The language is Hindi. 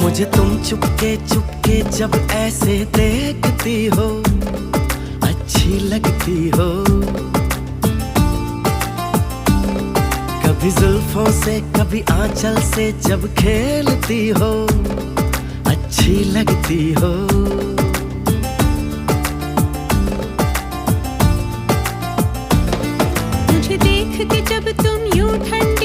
मुझे तुम चुपके चुपके जब ऐसे देखती हो, अच्छी लगती हो। कभी जुल्फों से कभी आंचल से जब खेलती हो, अच्छी लगती हो। मुझे देख के जब तुम यूं ठंडी